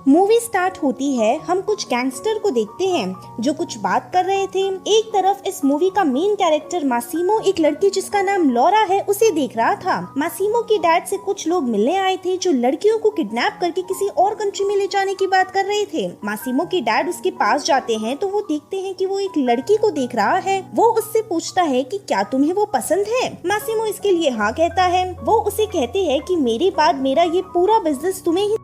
Movie start होती है। हम कुछ गैंगस्टर को देखते हैं जो कुछ बात कर रहे थे। एक तरफ इस मूवी का मेन कैरेक्टर मासीमो एक लड़की जिसका नाम लॉरा है उसे देख रहा था। मासीमो के डैड से कुछ लोग मिलने आए थे जो लड़कियों को किडनैप करके किसी और कंट्री में ले जाने की बात कर रहे थे। मासीमो के डैड उसके पास जाते हैं तो वो देखते हैं कि वो एक लड़की को देख रहा है। वो उससे पूछता है कि क्या तुम्हें वो पसंद है। मासीमो इसके लिए हाँ कहता है। वो उसे कहते हैं कि मेरे बाद मेरा ये पूरा बिजनेस तुम्हें ही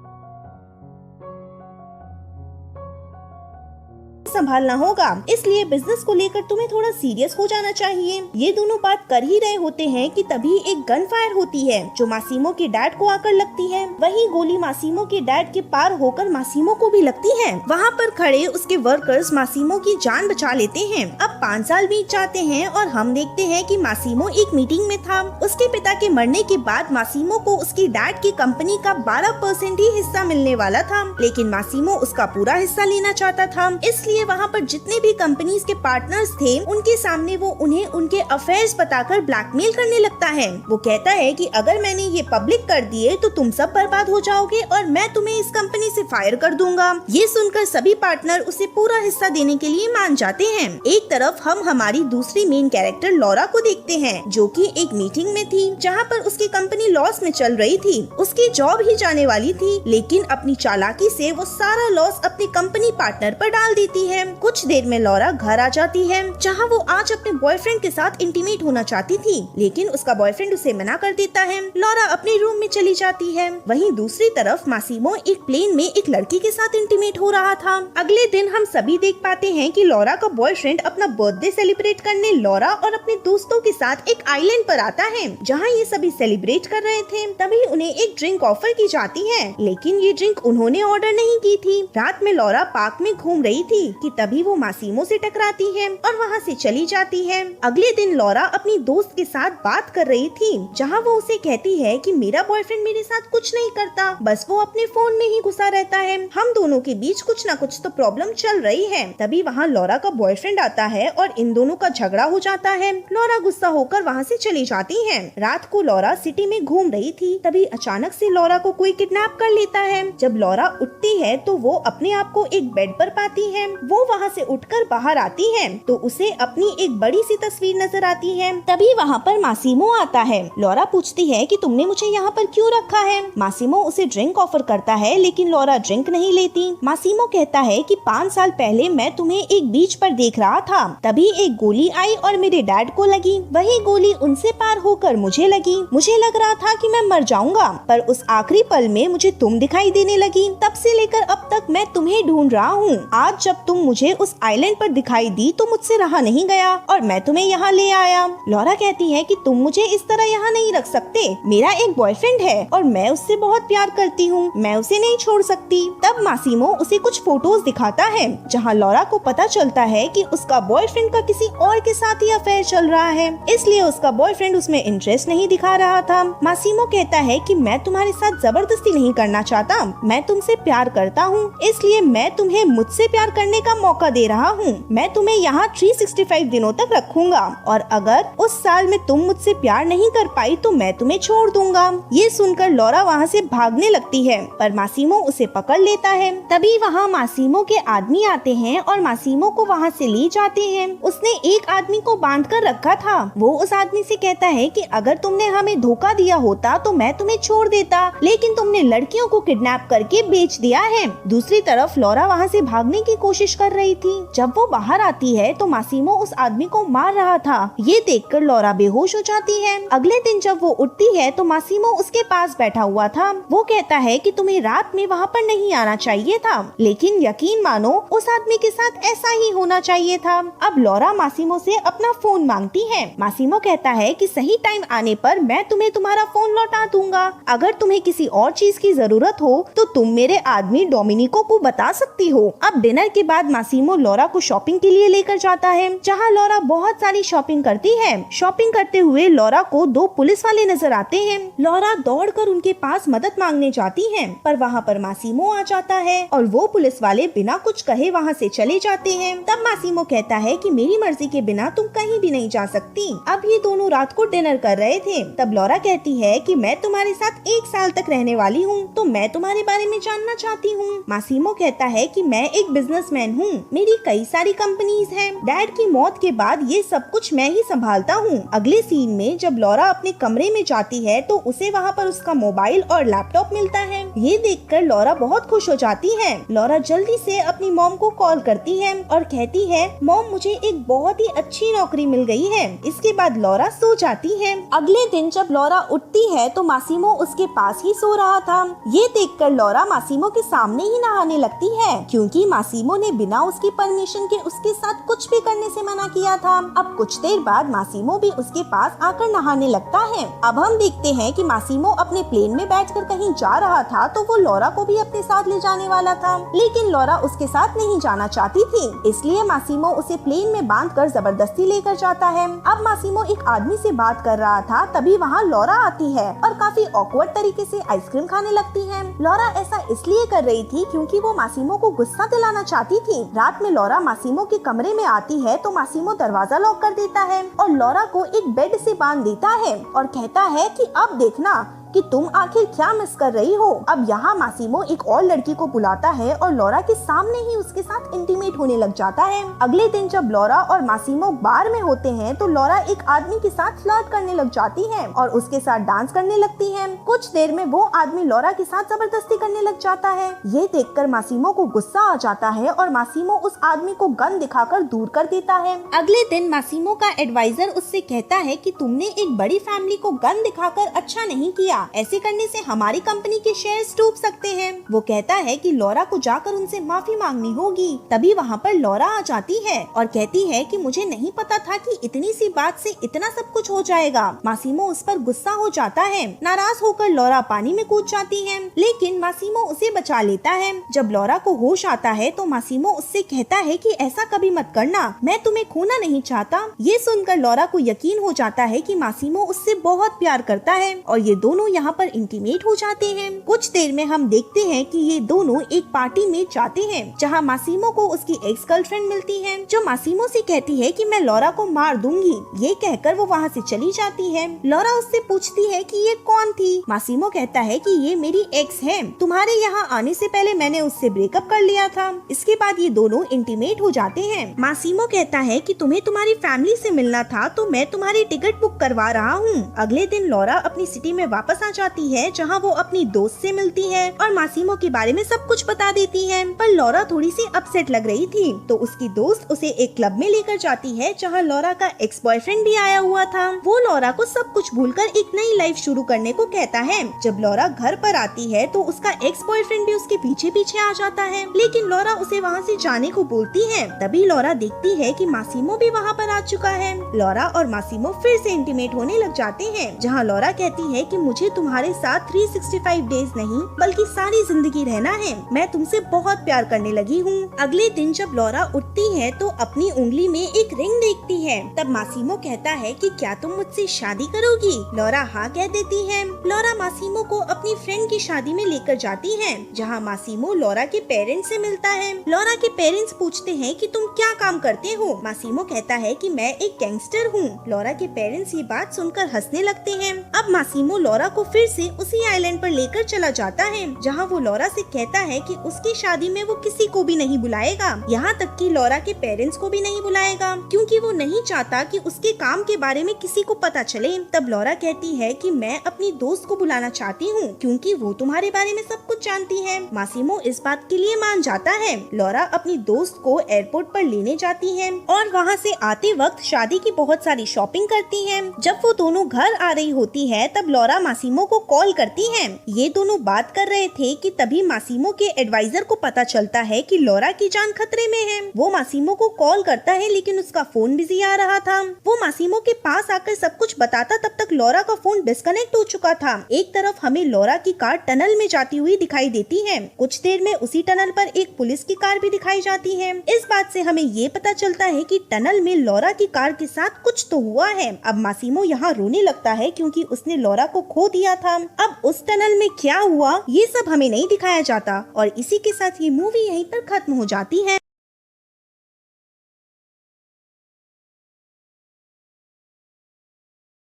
संभालना होगा, इसलिए बिजनेस को लेकर तुम्हें थोड़ा सीरियस हो जाना चाहिए। ये दोनों बात कर ही रहे होते हैं कि तभी एक गन फायर होती है जो मासीमो के डैड को आकर लगती है। वही गोली मासीमो के डैड के पार होकर मासीमो को भी लगती है। वहाँ पर खड़े उसके वर्कर्स मासीमो की जान बचा लेते हैं। अब 5 साल बीत जाते हैं और हम देखते हैं कि मासीमो एक मीटिंग में था। उसके पिता के मरने के बाद मासीमो को उसके डैड की कंपनी का 12% ही हिस्सा मिलने वाला था, लेकिन मासीमो उसका पूरा हिस्सा लेना चाहता था। इसलिए वहाँ पर जितने भी कंपनीज के पार्टनर्स थे उनके सामने वो उन्हें उनके अफेयर्स बताकर ब्लैकमेल करने लगता है। वो कहता है कि अगर मैंने ये पब्लिक कर दिए तो तुम सब बर्बाद हो जाओगे और मैं तुम्हें इस कंपनी से फायर कर दूंगा। ये सुनकर सभी पार्टनर उसे पूरा हिस्सा देने के लिए मान जाते हैं। एक तरफ हम हमारी दूसरी मेन कैरेक्टर लॉरा को देखते हैं जो कि एक मीटिंग में थी जहाँ पर उसकी कंपनी लॉस में चल रही थी। उसकी जॉब ही जाने वाली थी, लेकिन अपनी चालाकी से वो सारा लॉस अपने कंपनी पार्टनर पर डाल देती है। कुछ देर में लॉरा घर आ जाती है जहाँ वो आज अपने बॉयफ्रेंड के साथ इंटीमेट होना चाहती थी, लेकिन उसका बॉयफ्रेंड उसे मना कर देता है। लॉरा अपने रूम में चली जाती है। वहीं दूसरी तरफ मासीमो एक प्लेन में एक लड़की के साथ इंटीमेट हो रहा था। अगले दिन हम सभी देख पाते हैं कि लॉरा का बॉयफ्रेंड अपना बर्थडे सेलिब्रेट करने लॉरा और अपने दोस्तों के साथ एक आइलैंड पर आता है जहाँ ये सभी सेलिब्रेट कर रहे थे। तभी उन्हें एक ड्रिंक ऑफर की जाती है, लेकिन ये ड्रिंक उन्होंने ऑर्डर नहीं की थी। रात में लॉरा पार्क में घूम रही थी कि तभी वो मासीमो से टकराती है और वहाँ से चली जाती है। अगले दिन लॉरा अपनी दोस्त के साथ बात कर रही थी जहाँ वो उसे कहती है कि मेरा बॉयफ्रेंड मेरे साथ कुछ नहीं करता, बस वो अपने फोन में ही घुसा रहता है। हम दोनों के बीच कुछ न कुछ तो प्रॉब्लम चल रही है। तभी वहाँ लॉरा का बॉयफ्रेंड आता है और इन दोनों का झगड़ा हो जाता है। लॉरा गुस्सा होकर वहाँ से चली जाती है। रात को लॉरा सिटी में घूम रही थी, तभी अचानक से लॉरा को कोई किडनैप कर लेता है। जब लॉरा उठती है तो वो अपने आप को एक बेड पर पाती है। वो वहाँ से उठकर बाहर आती है तो उसे अपनी एक बड़ी सी तस्वीर नजर आती है। तभी वहाँ पर मासीमो आता है। लॉरा पूछती है कि तुमने मुझे यहाँ पर क्यों रखा है। मासीमो उसे ड्रिंक ऑफर करता है, लेकिन लॉरा ड्रिंक नहीं लेती। मासीमो कहता है कि 5 साल पहले मैं तुम्हें एक बीच पर देख रहा था, तभी एक गोली आई और मेरे डैड को लगी। वही गोली उनसे पार होकर मुझे लगी। मुझे लग रहा था कि मैं मर जाऊंगा, पर उस आखिरी पल में मुझे तुम दिखाई देने लगी। तब से लेकर अब तक मैं तुम्हें ढूंढ रहा हूँ। आज जब तुम मुझे उस आइलैंड पर दिखाई दी तो मुझसे रहा नहीं गया और मैं तुम्हें यहाँ ले आया। लॉरा कहती है कि तुम मुझे इस तरह यहाँ नहीं रख सकते। मेरा एक बॉयफ्रेंड है और मैं उससे बहुत प्यार करती हूँ, मैं उसे नहीं छोड़ सकती। तब मासीमो उसे कुछ फोटोज दिखाता है जहाँ लॉरा को पता चलता है कि उसका बॉयफ्रेंड का किसी और के साथ ही अफेयर चल रहा है, इसलिए उसका बॉयफ्रेंड उसमें इंटरेस्ट नहीं दिखा रहा था। मासीमो कहता है कि मैं तुम्हारे साथ जबरदस्ती नहीं करना चाहता, मैं तुमसे प्यार करता हूँ, इसलिए मैं तुम्हें मुझसे प्यार करने का मौका दे रहा हूँ। मैं तुम्हें यहाँ 365 दिनों तक रखूंगा और अगर उस साल में तुम मुझसे प्यार नहीं कर पाई तो मैं तुम्हें छोड़ दूंगा। ये सुनकर लॉरा वहाँ से भागने लगती है, पर मासीमो उसे पकड़ लेता है। तभी वहाँ मासीमो के आदमी आते हैं और मासीमो को वहाँ से ले जाते हैं। उसने एक आदमी को बांध कर रखा था। वो उस आदमी से कहता है कि अगर तुमने हमें धोखा दिया होता तो मैं तुम्हें छोड़ देता, लेकिन तुमने लड़कियों को किडनैप करके बेच दिया है। दूसरी तरफ लॉरा वहाँ से भागने की कोशिश कर रही थी। जब वो बाहर आती है तो मासीमो उस आदमी को मार रहा था। ये देखकर लॉरा बेहोश हो जाती है। अगले दिन जब वो उठती है तो मासीमो उसके पास बैठा हुआ था। वो कहता है कि तुम्हें रात में वहाँ पर नहीं आना चाहिए था, लेकिन यकीन मानो उस आदमी के साथ ऐसा ही होना चाहिए था। अब लॉरा मासीमो से अपना फोन मांगती है। मासीमो कहता है कि सही टाइम आने पर मैं तुम्हें तुम्हारा फोन लौटा दूंगा। अगर तुम्हें किसी और चीज की जरूरत हो तो तुम मेरे आदमी डोमिनिको को बता सकती हो। अब डिनर के बाद बाद मासीमो लॉरा को शॉपिंग के लिए लेकर जाता है, जहाँ लॉरा बहुत सारी शॉपिंग करती है। शॉपिंग करते हुए लॉरा को 2 पुलिस वाले नजर आते हैं। लॉरा दौड़कर उनके पास मदद मांगने जाती है, पर वहाँ पर मासीमो आ जाता है और वो पुलिस वाले बिना कुछ कहे वहाँ से चले जाते हैं। तब मासीमो कहता है कि मेरी मर्जी के बिना तुम कहीं भी नहीं जा सकती। अब ये दोनों रात को डिनर कर रहे थे। तब लॉरा कहती है कि मैं तुम्हारे साथ 1 साल तक रहने वाली हूँ, तो मैं तुम्हारे बारे में जानना चाहती हूँ। मासीमो कहता है कि मैं एक बिजनेसमैन हूँ, मेरी कई सारी कंपनीज हैं। डैड की मौत के बाद ये सब कुछ मैं ही संभालता हूँ। अगले सीन में जब लॉरा अपने कमरे में जाती है तो उसे वहाँ पर उसका मोबाइल और लैपटॉप मिलता है। ये देखकर लॉरा बहुत खुश हो जाती है। लॉरा जल्दी से अपनी मॉम को कॉल करती है और कहती है, मॉम मुझे एक बहुत ही अच्छी नौकरी मिल गई है। इसके बाद लॉरा सो जाती है। अगले दिन जब लॉरा उठती है तो मासीमो उसके पास ही सो रहा था। ये देखकर लॉरा मासीमो के सामने ही नहाने लगती है, क्योंकि मासीमो ने बिना उसकी परमिशन के उसके साथ कुछ भी करने से मना किया था। अब कुछ देर बाद मासीमो भी उसके पास आकर नहाने लगता है। अब हम देखते हैं कि मासीमो अपने प्लेन में बैठकर कहीं जा रहा था, तो वो लॉरा को भी अपने साथ ले जाने वाला था, लेकिन लॉरा उसके साथ नहीं जाना चाहती थी। इसलिए मासीमो उसे प्लेन में बांधकर जबरदस्ती लेकर जाता है। अब मासीमो एक आदमी से बात कर रहा था, तभी वहाँ लॉरा आती है और काफी ऑकवर्ड तरीके से आइसक्रीम खाने लगती है। लॉरा ऐसा इसलिए कर रही थी क्योंकि वो मासीमो को गुस्सा दिलाना चाहती थी। रात में लॉरा मासीमो के कमरे में आती है तो मासीमो दरवाजा लॉक कर देता है और लॉरा को एक बेड से बांध देता है और कहता है कि अब देखना कि तुम आखिर क्या मिस कर रही हो। अब यहाँ मासीमो एक और लड़की को बुलाता है और लॉरा के सामने ही उसके साथ इंटीमेट होने लग जाता है। अगले दिन जब लॉरा और मासीमो बार में होते हैं तो लॉरा एक आदमी के साथ फ्लर्ट करने लग जाती है और उसके साथ डांस करने लगती है। कुछ देर में वो आदमी लॉरा के साथ जबरदस्ती करने लग जाता है। ये देखकर मासीमो को गुस्सा आ जाता है और मासीमो उस आदमी को गन दिखाकर दूर कर देता है। अगले दिन मासीमो का एडवाइजर उससे कहता है कि तुमने एक बड़ी फैमिली को गन दिखाकर अच्छा नहीं किया, ऐसे करने से हमारी कंपनी के शेयर्स डूब सकते हैं। वो कहता है कि लॉरा को जाकर उनसे माफी मांगनी होगी। तभी वहाँ पर लॉरा आ जाती है और कहती है कि मुझे नहीं पता था कि इतनी सी बात से इतना सब कुछ हो जाएगा। मासीमो उस पर गुस्सा हो जाता है। नाराज होकर लॉरा पानी में कूद जाती है, लेकिन मासीमो उसे बचा लेता है। जब लॉरा को होश आता है तो मासीमो उससे कहता है कि ऐसा कभी मत करना, मैं तुम्हें खोना नहीं चाहता। ये सुनकर लॉरा को यकीन हो जाता है कि मासीमो उससे बहुत प्यार करता है और ये दोनों यहाँ पर इंटीमेट हो जाते हैं। कुछ देर में हम देखते हैं कि ये दोनों एक पार्टी में जाते हैं, जहाँ मासीमो को उसकी एक्स गर्लफ्रेंड मिलती है, जो मासीमो से कहती है कि मैं लॉरा को मार दूंगी। ये कहकर वो वहाँ से चली जाती है। लॉरा उससे पूछती है कि ये कौन थी। मासीमो कहता है कि ये मेरी एक्स है, तुम्हारे यहाँ आने से पहले मैंने उससे ब्रेकअप कर लिया था। इसके बाद ये दोनों इंटीमेट हो जाते हैं। मासीमो कहता है कि तुम्हें तुम्हारी फैमिली से मिलना था, तो मैं तुम्हारी टिकट बुक करवा रहा हूँ। अगले दिन लॉरा अपनी सिटी में वापस आ जाती है, जहाँ वो अपनी दोस्त से मिलती है और मासीमो के बारे में सब कुछ बता देती है। पर लॉरा थोड़ी सी अपसेट लग रही थी, तो उसकी दोस्त उसे एक क्लब में लेकर जाती है, जहाँ लॉरा का एक्स बॉयफ्रेंड भी आया हुआ था। वो लॉरा को सब कुछ भूलकर एक नई लाइफ शुरू करने को कहता है। जब लॉरा घर पर आती है तो उसका एक्स बॉयफ्रेंड भी उसके पीछे पीछे आ जाता है, लेकिन लॉरा उसे वहाँ से जाने को बोलती है। तभी लॉरा देखती है कि मासीमो भी वहाँ पर आ चुका है। लॉरा और मासीमो फिर से इंटीमेट होने लग जाते हैं, जहाँ लॉरा कहती है कि मुझे तुम्हारे साथ 365 डेज नहीं बल्कि सारी जिंदगी रहना है, मैं तुमसे बहुत प्यार करने लगी हूँ। अगले दिन जब लॉरा उठती है तो अपनी उंगली में एक रिंग देखती है। तब मासीमो कहता है कि क्या तुम मुझसे शादी करोगी। लॉरा हाँ कह देती है। लॉरा मासीमो को अपनी फ्रेंड की शादी में लेकर जाती है, जहाँ मासीमो लॉरा के पेरेंट्स से मिलता है। लॉरा के पेरेंट्स पूछते हैं कि तुम क्या काम करते हो। मासीमो कहता है कि मैं एक गैंगस्टर हूँ। लॉरा के पेरेंट्स ये बात सुनकर हंसने लगते हैं। अब मासीमो लॉरा को फिर से उसी आइलैंड पर लेकर चला जाता है, जहाँ वो लॉरा से कहता है कि उसकी शादी में वो किसी को भी नहीं बुलाएगा, यहाँ तक कि लॉरा के पेरेंट्स को भी नहीं बुलाएगा, क्योंकि वो नहीं चाहता कि उसके काम के बारे में किसी को पता चले। तब लॉरा कहती है कि मैं अपनी दोस्त को बुलाना चाहती हूँ, क्योंकि वो तुम्हारे बारे में सब कुछ जानती है। मासीमो इस बात के लिए मान जाता है। लॉरा अपनी दोस्त को एयरपोर्ट पर लेने जाती है और वहाँ से आते वक्त शादी की बहुत सारी शॉपिंग करती है। जब वो दोनों घर आ रही होती है तब लॉरा मासीमो मासीमो को कॉल करती है। ये दोनों बात कर रहे थे कि तभी मासीमो के एडवाइजर को पता चलता है कि लॉरा की जान खतरे में है। वो मासीमो को कॉल करता है लेकिन उसका फोन बिजी आ रहा था। वो मासीमो के पास आकर सब कुछ बताता तब तक लॉरा का फोन डिस्कनेक्ट हो चुका था। एक तरफ हमें लॉरा की कार टनल में जाती हुई दिखाई देती है। कुछ देर में उसी टनल पर एक पुलिस की कार भी दिखाई जाती है। इस बात से हमें ये पता चलता है कि टनल में लॉरा की कार के साथ कुछ तो हुआ है। अब मासीमो यहाँ रोने लगता है क्योंकि उसने लॉरा को खो दिया था। अब उस टनल में क्या हुआ ये सब हमें नहीं दिखाया जाता और इसी के साथ ये मूवी यहीं पर खत्म हो जाती है।